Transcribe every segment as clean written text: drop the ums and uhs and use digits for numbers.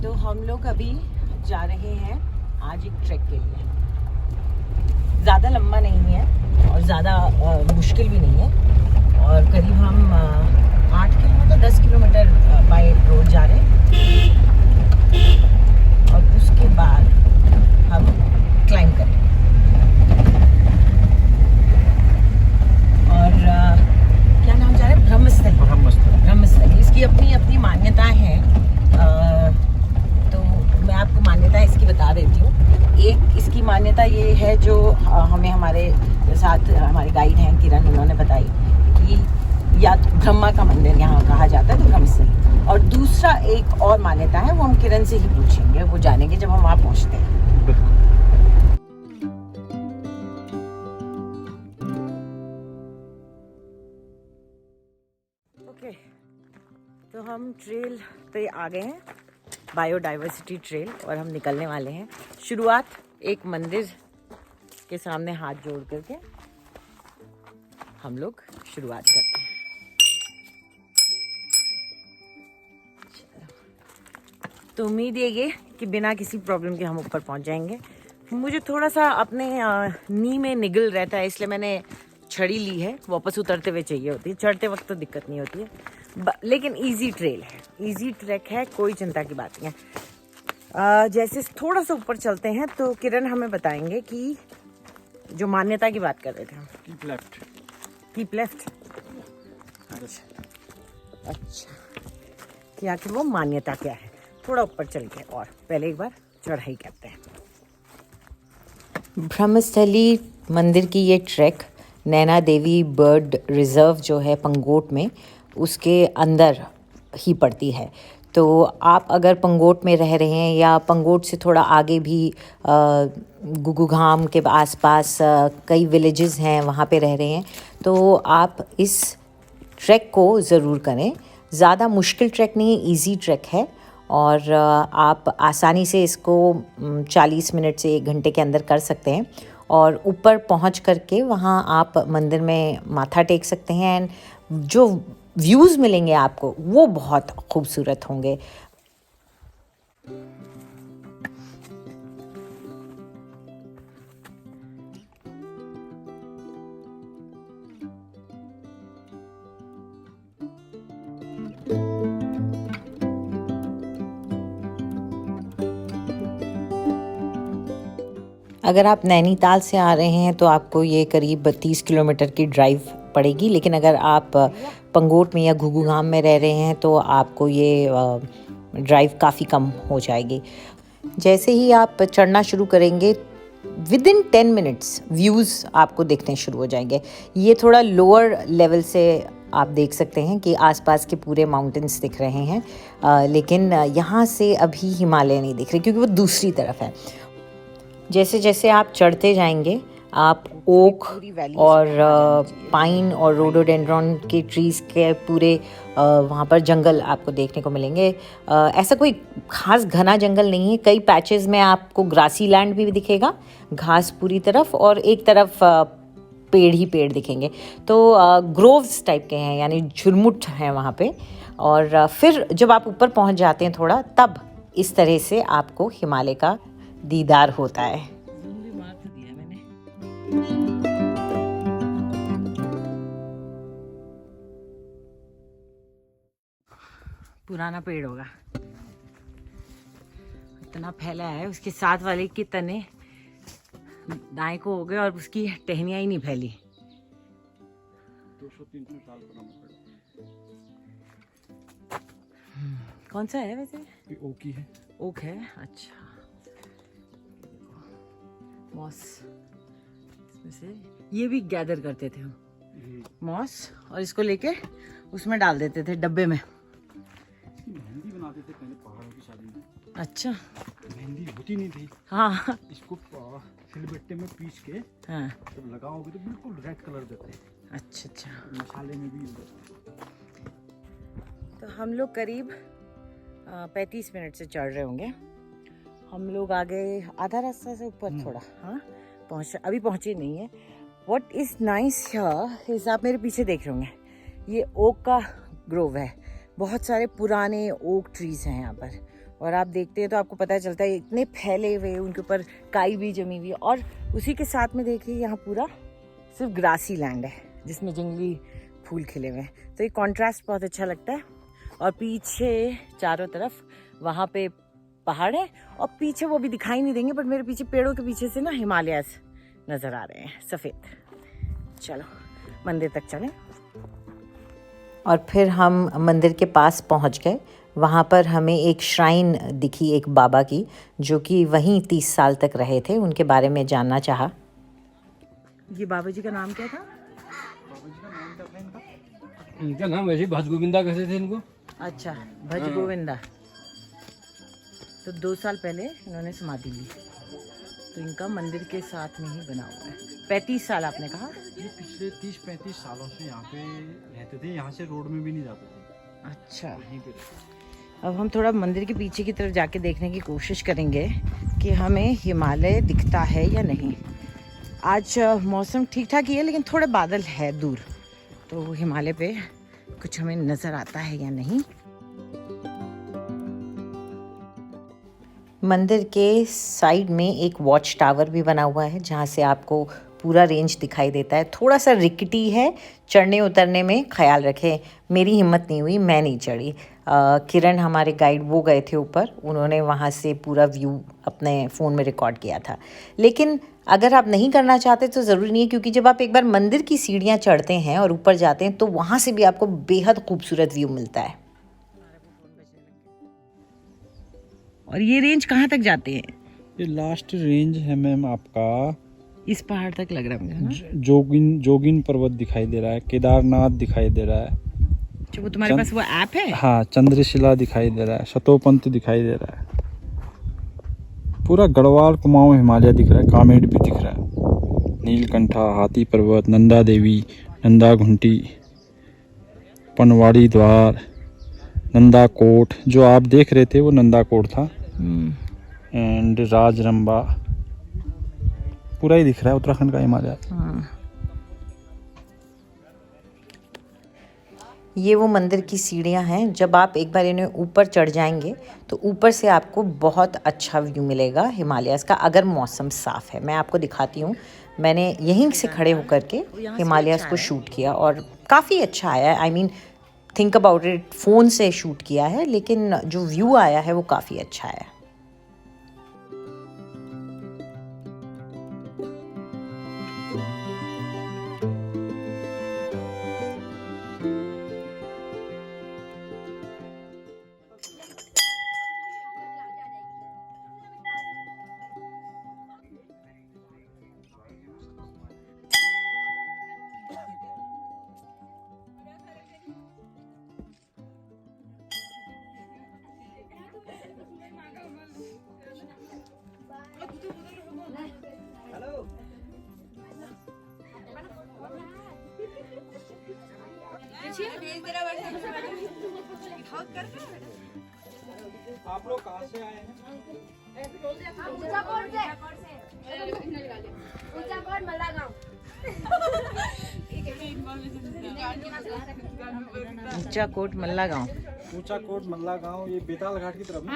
तो हम लोग अभी जा रहे हैं आज एक ट्रैक के लिए। ज़्यादा लंबा नहीं है और ज़्यादा मुश्किल भी नहीं है, और करीब हम 8 किलोमीटर 10 किलोमीटर बाय रोड जा रहे हैं, और उसके बाद हम क्लाइंब करेंगे। और क्या नाम जा रहा है? ब्रह्मस्थली। इसकी अपनी अपनी मान्यताएं हैं, तो मैं आपको मान्यता इसकी बता देती हूँ। एक इसकी मान्यता ये है जो हमें हमारे साथ हमारे गाइड हैं किरण, उन्होंने बताई कि या तो ब्रह्मा का मंदिर यहाँ कहा जाता है, तो ब्रह्मस्थली। और दूसरा एक और मान्यता है, वो हम किरण से ही पूछेंगे, वो जानेंगे जब हम वहाँ पहुँचते हैं। ओके, तो हम ट्रेल पे आ गए हैं, बायोडाइवर्सिटी ट्रेल, और हम निकलने वाले हैं। शुरुआत एक मंदिर के सामने हाथ जोड़ करके हम लोग शुरुआत करते हैं। तो उम्मीद ये कि बिना किसी प्रॉब्लम के हम ऊपर पहुंच जाएंगे। मुझे थोड़ा सा अपने नी में निगल रहता है, इसलिए मैंने छड़ी ली है, वापस उतरते हुए चाहिए होती है, चढ़ते वक्त तो दिक्कत नहीं होती है। लेकिन इजी ट्रेल है, इजी ट्रैक है, कोई चिंता की बात नहीं है। जैसे थोड़ा सा ऊपर चलते हैं तो किरण हमें बताएंगे कि जो मान्यता की बात कर रहे थे हम, कीप लेफ्ट। अच्छा, कि आखिर वो मान्यता क्या है, थोड़ा ऊपर चल के और पहले एक बार चढ़ाई करते हैं। ब्रह्मस्थली मंदिर की ये track Naina Devi bird reserve जो है पंगोट में, उसके अंदर ही पड़ती है। तो आप अगर पंगोट में रह रहे हैं या पंगोट से थोड़ा आगे भी गुगुगाम के आसपास कई विलेजेस हैं, वहाँ पे रह रहे हैं, तो आप इस ट्रैक को ज़रूर करें। ज़्यादा मुश्किल ट्रैक नहीं है, इजी ट्रैक है, और आप आसानी से इसको 40 मिनट से 1 घंटे के अंदर कर सकते हैं। और ऊपर पहुंच करके वहां आप मंदिर में माथा टेक सकते हैं, एंड जो व्यूज़ मिलेंगे आपको वो बहुत खूबसूरत होंगे। अगर आप नैनीताल से आ रहे हैं तो आपको ये करीब 30 किलोमीटर की ड्राइव पड़ेगी, लेकिन अगर आप पंगोट में या घुघुगाम में रह रहे हैं तो आपको ये ड्राइव काफ़ी कम हो जाएगी। जैसे ही आप चढ़ना शुरू करेंगे, विदिन 10 मिनट्स व्यूज़ आपको दिखने शुरू हो जाएंगे। ये थोड़ा लोअर लेवल से आप देख सकते हैं कि आसपास के पूरे माउंटेन्स दिख रहे हैं, लेकिन यहाँ से अभी हिमालय नहीं दिख रहे क्योंकि वो दूसरी तरफ है। जैसे जैसे आप चढ़ते जाएंगे, आप ओक और पाइन और रोडोडेंड्रॉन के ट्रीज़ के पूरे वहाँ पर जंगल आपको देखने को मिलेंगे। ऐसा कोई खास घना जंगल नहीं है, कई पैचेस में आपको ग्रासी लैंड भी दिखेगा, घास पूरी तरफ, और एक तरफ पेड़ ही पेड़ दिखेंगे। तो ग्रोव्स टाइप के हैं, यानी झुरमुट हैं वहाँ पे। और फिर जब आप ऊपर पहुँच जाते हैं थोड़ा, तब इस तरह से आपको हिमालय का दीदार होता है। पुराना पेड़ होगा, इतना फैला है, उसके साथ वाले के तने दाएं को हो गए और उसकी टहनियां ही नहीं फैली। 200-300 साल पुराना पेड़। कौन सा है वैसे? ये ओक ही है। ओक है, अच्छा। मॉस, इसमें से ये भी गैदर करते थे हम, मॉस, और इसको लेके उसमें डाल देते थे डब्बे में। मेहंदी बनाते थे पहले पहाड़ों की शादी में। अच्छा, मेहंदी होती नहीं थी। हाँ, इसको सिलबट्टे में पीस के हाँ, जब लगाओगे तो बिल्कुल रेड कलर देता है। अच्छा अच्छा। मसाले में भी यूज होता है। तो हम लोग करीब 35 मिनट से चढ़ रहे होंगे। हम लोग आगे आधा रास्ता से ऊपर थोड़ा, हाँ, अभी पहुँचे नहीं है। व्हाट इज़ नाइस हियर, आप मेरे पीछे देख रहे होंगे, ये ओक का ग्रोव है, बहुत सारे पुराने ओक ट्रीज़ हैं यहाँ पर, और आप देखते हैं तो आपको पता चलता है इतने फैले हुए, उनके ऊपर काई भी जमी हुई है। और उसी के साथ में देखिए यहाँ पूरा सिर्फ ग्रासी लैंड है जिसमें जंगली फूल खिले हुए हैं। तो ये कॉन्ट्रास्ट बहुत अच्छा लगता है। और पीछे चारों तरफ वहाँ पे पहाड़ है और पीछे वो भी दिखाई नहीं देंगे, बट मेरे पीछे पेड़ों के पीछे से ना हिमालयास नज़र आ रहे हैं सफ़ेद। चलो मंदिर तक चलें। और फिर हम मंदिर के पास पहुंच गए। वहाँ पर हमें एक श्राइन दिखी एक बाबा की, जो कि वहीं 30 साल तक रहे थे। उनके बारे में जानना चाहा। ये बाबा जी का नाम क्या था? बाबा जी का नाम क्या था इनका? इनका नाम वैसे भज गोविंदा कहते थे इनको। अच्छा, भज गोविंदा। तो 2 साल पहले इन्होंने समाधि ली, तो इनका मंदिर के साथ में ही बना हुआ है। 35 साल आपने कहा? ये पिछले 30-35 सालों से यहाँ पे रहते थे, यहाँ से रोड में भी नहीं जाते थे। अच्छा, यहीं पे अब हम थोड़ा मंदिर के पीछे की तरफ जाके देखने की कोशिश करेंगे कि हमें हिमालय दिखता है या नहीं। आज मौसम ठीक ठाक ही है, लेकिन थोड़े बादल है दूर, तो हिमालय पे कुछ हमें नज़र आता है या नहीं। मंदिर के साइड में एक वॉच टावर भी बना हुआ है, जहाँ से आपको पूरा रेंज दिखाई देता है। थोड़ा सा रिकटी है, चढ़ने उतरने में ख्याल रखें। मेरी हिम्मत नहीं हुई, मैं नहीं चढ़ी। किरण हमारे गाइड वो गए थे ऊपर, उन्होंने वहाँ से पूरा व्यू अपने फ़ोन में रिकॉर्ड किया था। लेकिन अगर आप नहीं करना चाहते तो ज़रूरी नहीं है, क्योंकि जब आप एक बार मंदिर की सीढ़ियाँ चढ़ते हैं और ऊपर जाते हैं तो वहाँ से भी आपको बेहद खूबसूरत व्यू मिलता है। और ये रेंज कहाँ तक जाते हैं? ये लास्ट रेंज है मैम आपका, इस पहाड़ तक लग रहा है मुझे ना? जोगिन पर्वत दिखाई दे रहा है, केदारनाथ दिखाई दे रहा है। अच्छा, वो तुम्हारे पास वो ऐप है? हाँ, चंद्रशिला दिखाई दे रहा है, शतोपंत दिखाई दे रहा है, पूरा गढ़वाल कुमाऊं हिमालय दिख रहा है, कामेट भी दिख रहा है, नीलकंठा, हाथी पर्वत, नंदा देवी, नंदा घुंटी, पनवाड़ी द्वार, नंदा कोट। जो आप देख रहे थे वो नंदा कोट था। एंड राजरंबा पूरा ही दिख रहा है उत्तराखंड का हिमालय। ये वो मंदिर की सीढ़ियाँ हैं। जब आप एक बार इन्हें ऊपर चढ़ जाएंगे तो ऊपर से आपको बहुत अच्छा व्यू मिलेगा हिमालयास का, अगर मौसम साफ़ है। मैं आपको दिखाती हूँ, मैंने यहीं से खड़े होकर के हिमालयास को शूट किया और काफ़ी अच्छा आया है। I mean think about it, phone से शूट किया है, लेकिन जो व्यू आया है वो काफ़ी अच्छा है। आप लोग कहाँ से आए हैं? ऊंचा कोट मल्ला गाँव। ऊंचा कोट मल्ला गांव, ये बेताल घाट की तरफ में।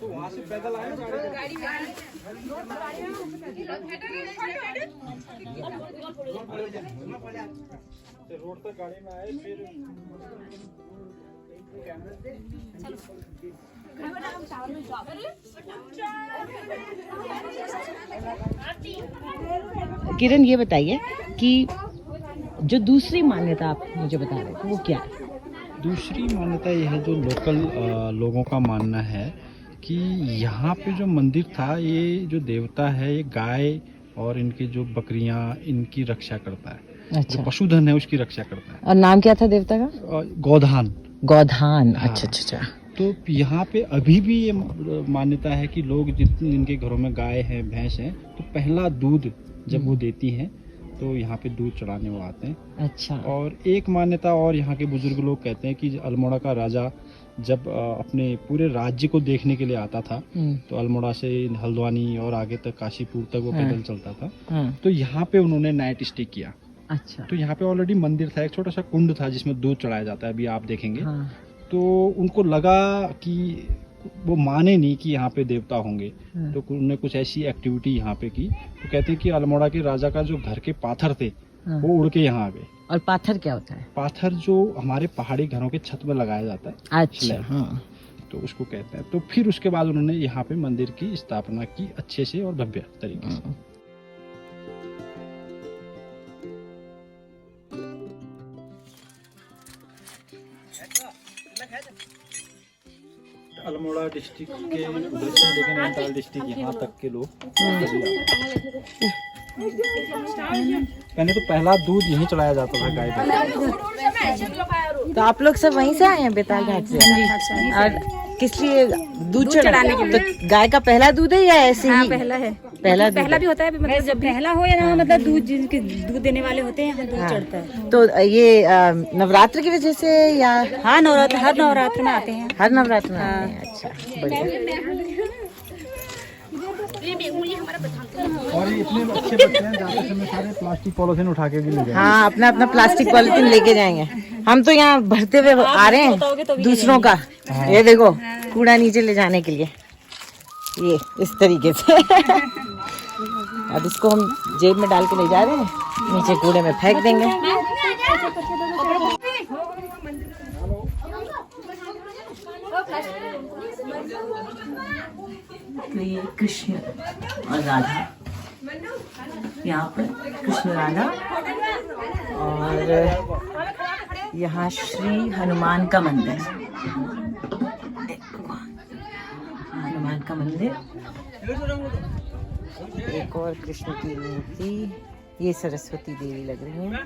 तो वहाँ से पैदल आए गाड़ी रोड तक गाड़ी में आए, फिर किरण, ये बताइए कि जो दूसरी मान्यता आप मुझे बता रहे थे वो क्या है? दूसरी मान्यता यह है, जो लोकल लोगों का मानना है कि यहाँ पे जो मंदिर था, ये जो देवता है ये गाय और इनके जो बकरियां, इनकी रक्षा करता है। अच्छा, जो पशुधन है उसकी रक्षा करता है। और नाम क्या था देवता का? गोधान। गोधान। हाँ। अच्छा अच्छा अच्छा। तो यहाँ पे अभी भी ये मान्यता है कि लोग जिनके घरों में गाय है, भैंस है, तो पहला दूध जब वो देती हैं तो यहाँ पे दूध चढ़ाने वो आते हैं। अच्छा। और एक मान्यता और यहाँ के बुजुर्ग लोग कहते हैं कि अल्मोड़ा का राजा जब अपने पूरे राज्य को देखने के लिए आता था, तो अल्मोड़ा से हल्द्वानी और आगे तक काशीपुर तक वो पैदल चलता था। तो यहाँ पे उन्होंने नाइट स्टे किया अच्छा। तो यहाँ पे ऑलरेडी मंदिर था, एक छोटा सा कुंड था जिसमें दूध चढ़ाया जाता है, अभी आप देखेंगे। हाँ। तो उनको लगा कि वो माने नहीं कि यहाँ पे देवता होंगे, तो उन्होंने कुछ ऐसी एक्टिविटी यहाँ पे की। तो कहते हैं कि अल्मोड़ा के राजा का जो घर के पाथर थे वो उड़ के यहाँ आ गए। और पाथर क्या होता है? पाथर जो हमारे पहाड़ी घरों के छत में लगाया जाता है। अच्छा। स्लैब। हाँ। तो उसको कहते हैं। तो फिर उसके बाद उन्होंने यहाँ पे मंदिर की स्थापना की अच्छे से और भव्य तरीके से। अल्मोड़ा डिस्ट्रिक्ट के उधर से लेकिन नैनीताल डिस्ट्रिक्ट यहाँ तक के लोग पहले तो पहला दूध यहीं चढ़ाया जाता था गाय को। तो आप लोग सब वहीं से आए हैं बेताल घाट से? और किस लिए दूध चढ़ाने के लिए? तो गाय का पहला दूध है या ऐसे ही? पहला है। पहला भी होता है, मतलब जब पहला हो या ना, मतलब दूध जिनके दूध देने वाले होते हैं यहाँ दूध चढ़ता है। तो ये नवरात्र की वजह से या? हाँ, नवरात्र, हर नवरात्र में आते हैं। हर नवरात्र में आते हैं। अच्छा, बढ़िया। और ये इतने अच्छे बच्चे हैं, जाते समय सारे प्लास्टिक पॉलिथीन उठा के भी ले जाएंगे। हाँ, अपना अपना प्लास्टिक पॉलिथीन लेके जाएंगे। हम तो यहाँ भरते हुए आ रहे हैं दूसरों का। ये देखो, कूड़ा नीचे ले जाने के लिए ये इस तरीके से। अब इसको हम जेब में डाल के ले जा रहे हैं, नीचे कूड़े में फेंक देंगे। तो ये कृष्ण और राधा, यहाँ पर कृष्ण राधा, और यहाँ श्री हनुमान का मंदिर, हनुमान का मंदिर, एक और कृष्ण की मूर्ति, ये सरस्वती देवी लग रही है।